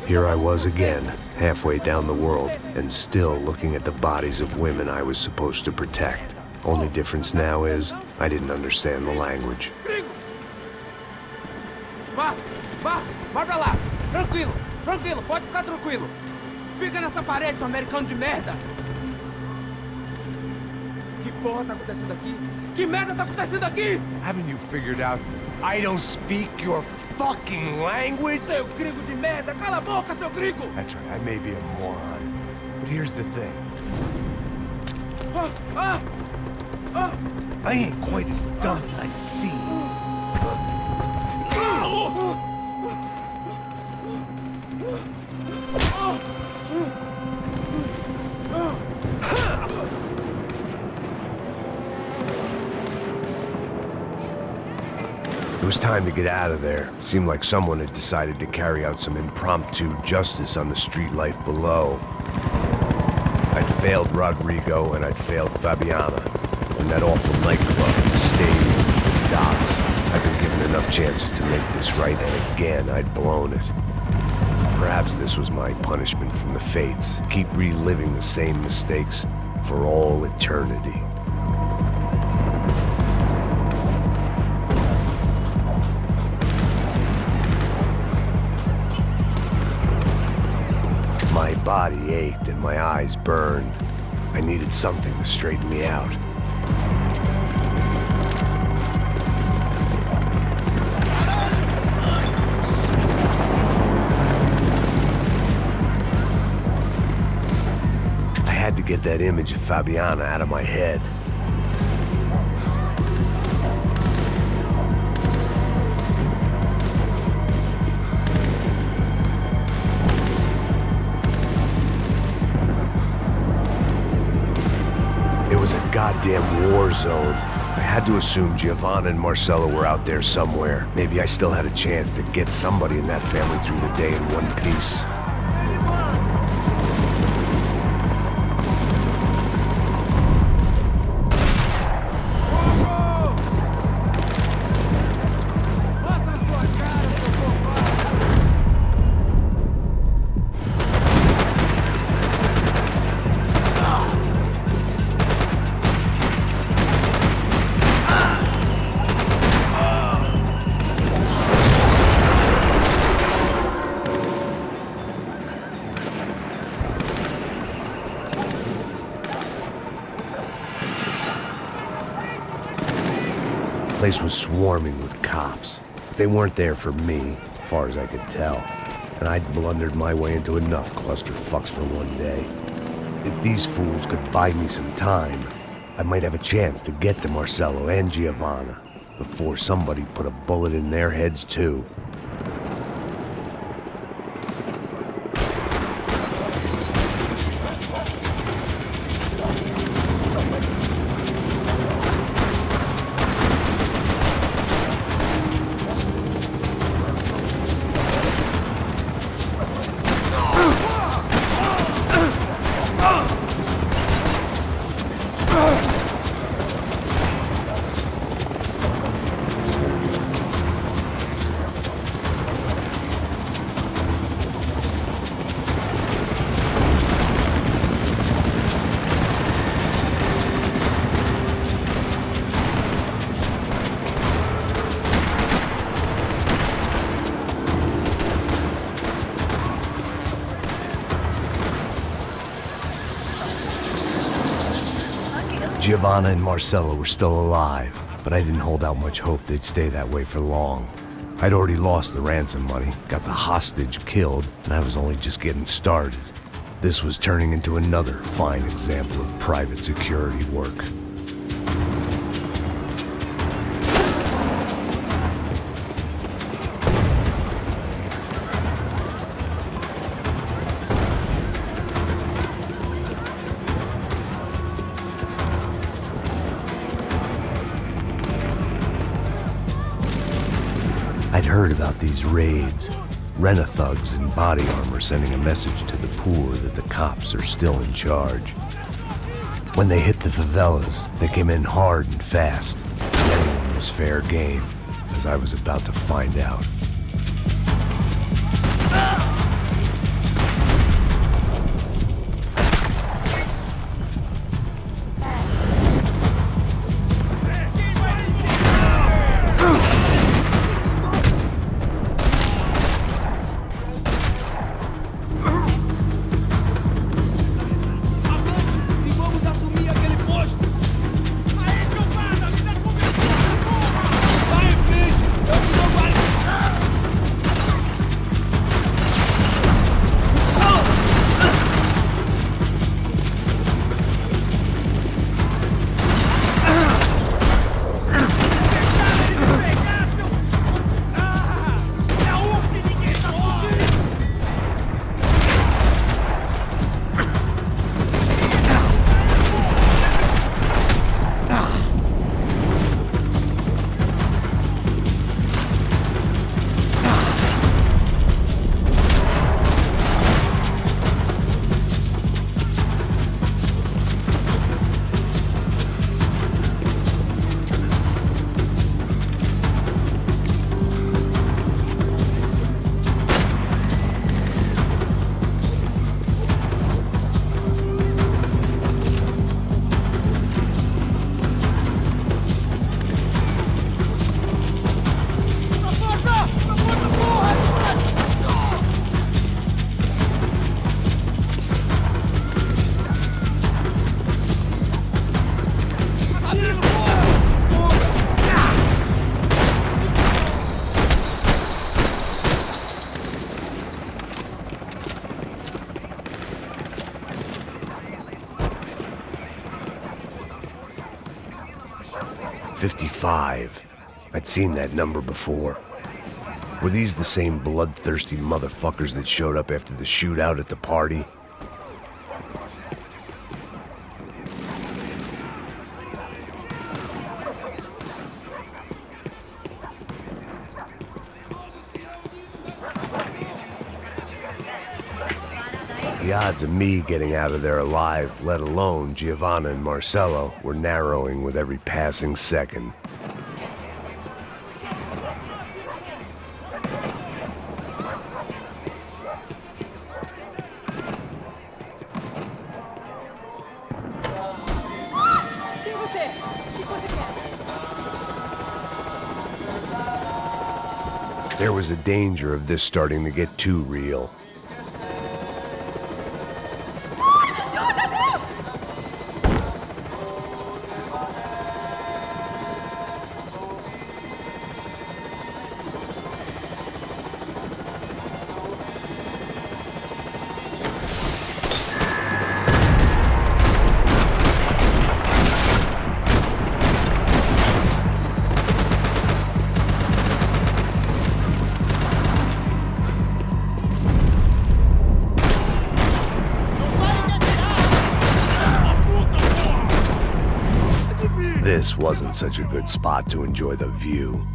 Here I was again, halfway down the world, and still looking at the bodies of women I was supposed to protect. Only difference now is, I didn't understand the language. Vá pra lá! Tranquilo, pode ficar tranquilo! Fica nessa parede, seu americano de merda! Que porra tá acontecendo aqui? Que merda tá acontecendo aqui? Haven't you figured out I don't speak your fucking language? Seu gringo de merda! Cala a boca, seu gringo! That's right, I may be a moron, but here's the thing. I ain't quite as dumb as I seem. It was time to get out of there. Seemed like someone had decided to carry out some impromptu justice on the street life below. I'd failed Rodrigo and I'd failed Fabiana. And that awful nightclub, the stadium, the docks. I'd been given enough chances to make this right, and again I'd blown it. Perhaps this was my punishment from the fates. Keep reliving the same mistakes for all eternity. My body ached and my eyes burned. I needed something to straighten me out. I had to get that image of Fabiana out of my head. It was a goddamn war zone. I had to assume Giovanna and Marcelo were out there somewhere. Maybe I still had a chance to get somebody in that family through the day in one piece. The place was swarming with cops. But they weren't there for me, as far as I could tell. And I'd blundered my way into enough clusterfucks for one day. If these fools could buy me some time, I might have a chance to get to Marcelo and Giovanna before somebody put a bullet in their heads too. Giovanna and Marcelo were still alive, but I didn't hold out much hope they'd stay that way for long. I'd already lost the ransom money, got the hostage killed, and I was only just getting started. This was turning into another fine example of private security work. I'd heard about these raids. Rent-a-thugs in body armor sending a message to the poor that the cops are still in charge. When they hit the favelas, they came in hard and fast. Anyone was fair game, as I was about to find out. 55. I'd seen that number before. Were these the same bloodthirsty motherfuckers that showed up after the shootout at the party? The odds of me getting out of there alive, let alone Giovanna and Marcello, were narrowing with every passing second. There was a danger of this starting to get too real. This wasn't such a good spot to enjoy the view.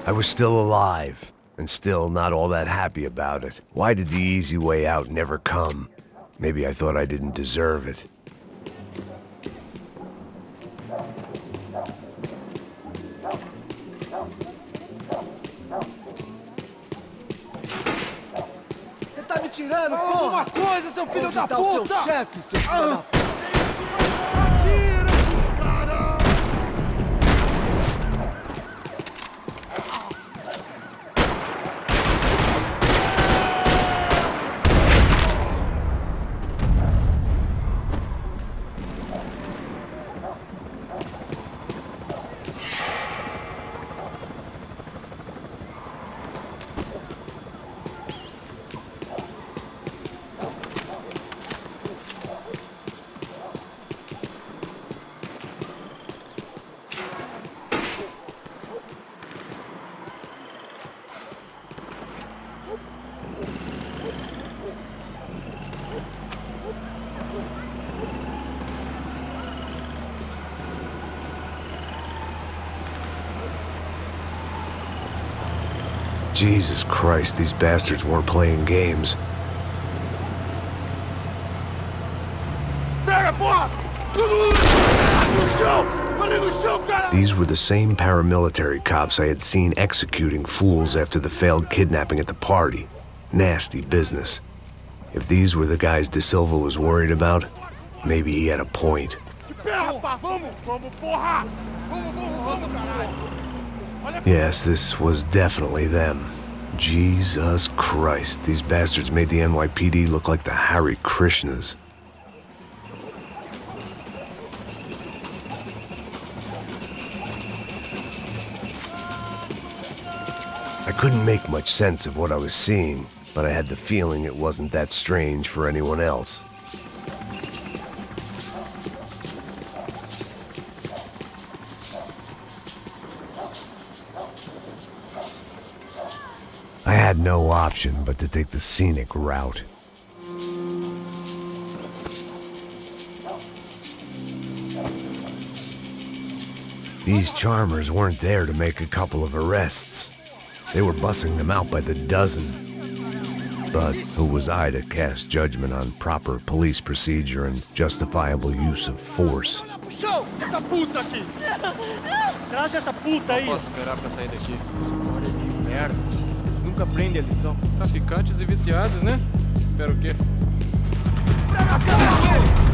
I was still alive, and still not all that happy about it. Why did the easy way out never come? Maybe I thought I didn't deserve it. Você tá me tirando, Fala porra? alguma coisa, seu filho Onde da tá o seu puta! chefe, seu filho da puta? Atira! Jesus Christ, these bastards weren't playing games. These were the same paramilitary cops I had seen executing fools after the failed kidnapping at the party. Nasty business. If these were the guys De Silva was worried about, maybe he had a point. Yes, this was definitely them. Jesus Christ, these bastards made the NYPD look like the Hare Krishnas. I couldn't make much sense of what I was seeing, but I had the feeling it wasn't that strange for anyone else. I had no option but to take the scenic route. These charmers weren't there to make a couple of arrests. They were bussing them out by the dozen. But who was I to cast judgment on proper police procedure and justifiable use of force? Show! Essa puta aqui! Traz essa puta aí! Posso esperar pra sair daqui? Olha de merda! Nunca aprende a lição. Traficantes e viciados, né? Espero o quê? Pega a cara dele!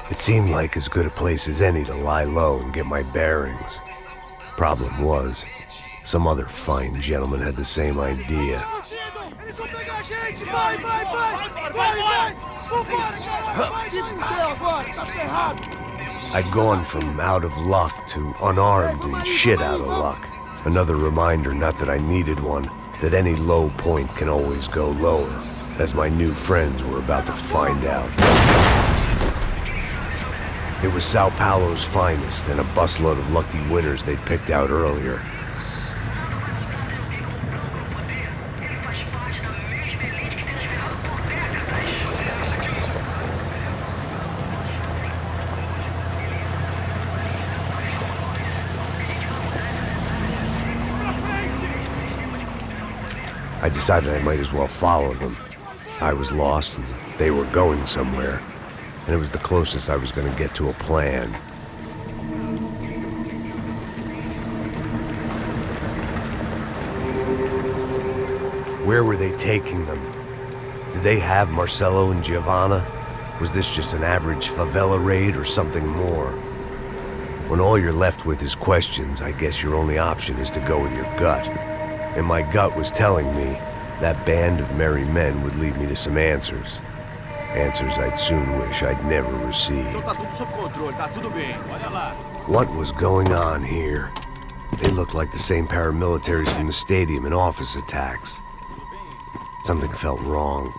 It seemed like as good a place as any to lie low and get my bearings. Problem was, some other fine gentleman had the same idea. Eles vão pegar a gente! Vai, vai, vai! Vai, vai! Vambora, caralho! Vai, se fudeu agora! Tá ferrado! I'd gone from out of luck to unarmed and shit out of luck. Another reminder, not that I needed one, that any low point can always go lower, as my new friends were about to find out. It was Sao Paulo's finest and a busload of lucky winners they'd picked out earlier. I decided I might as well follow them. I was lost and they were going somewhere, and it was the closest I was going to get to a plan. Where were they taking them? Did they have Marcelo and Giovanna? Was this just an average favela raid or something more? When all you're left with is questions, I guess your only option is to go with your gut. And my gut was telling me that band of merry men would lead me to some answers. Answers I'd soon wish I'd never received. Então tá tudo sob controle, tá tudo bem. Olha lá. What was going on here? They looked like the same paramilitaries from the stadium in office attacks. Something felt wrong.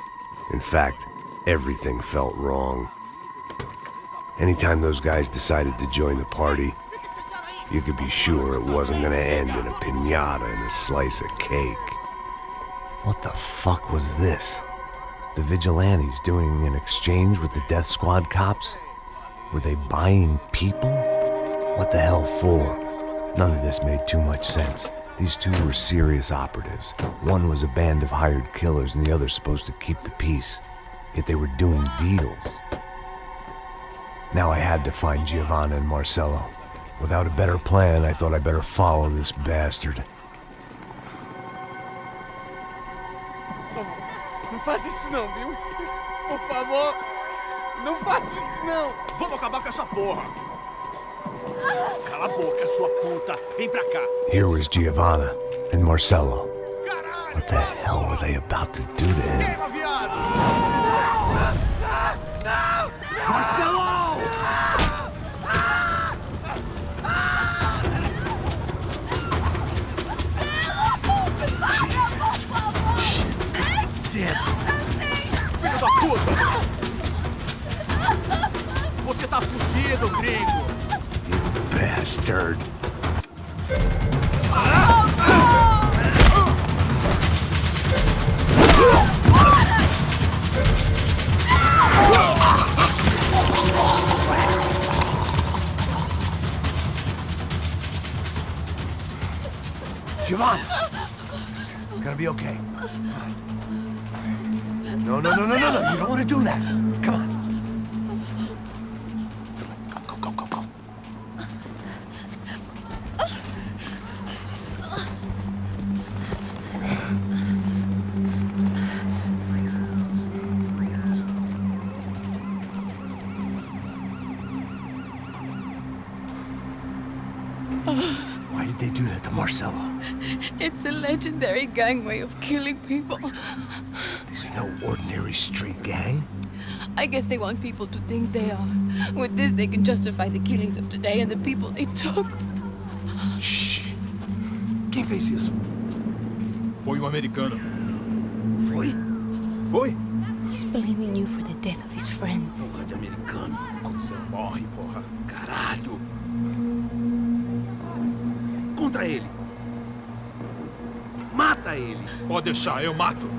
In fact, everything felt wrong. Anytime those guys decided to join the party, you could be sure it wasn't gonna end in a piñata and a slice of cake. What the fuck was this? The vigilantes doing an exchange with the death squad cops? Were they buying people? What the hell for? None of this made too much sense. These two were serious operatives. One was a band of hired killers and the other supposed to keep the peace. Yet they were doing deals. Now I had to find Giovanna and Marcello. Without a better plan, I thought I better follow this bastard. Não faz isso não, viu? Por favor, não faça isso não. Vamos acabar com essa porra. Cala a boca, sua puta. Vem pra cá. Here was Giovanna and Marcello. What the hell were they about to do to him? Queima, viado. Marcello! Jesus. Damn. Filho da puta. Você tá fudido, gringo. You bastard. Giovanna! It's gonna be okay. No, no, no, no, no, no. You don't want to do that. Come on. Go, go, go, go. Why did they do that to Marcello? It's a legendary gang way of killing people. This is no ordinary street gang. I guess they want people to think they are. With this, they can justify the killings of today and the people they took. Shh. Quem fez isso? Foi americano. Foi? Foi? He's blaming you for the death of his friend. Porra de americano. Você morre, porra. Caralho. Contra ele. Mata ele. Pode deixar, eu mato.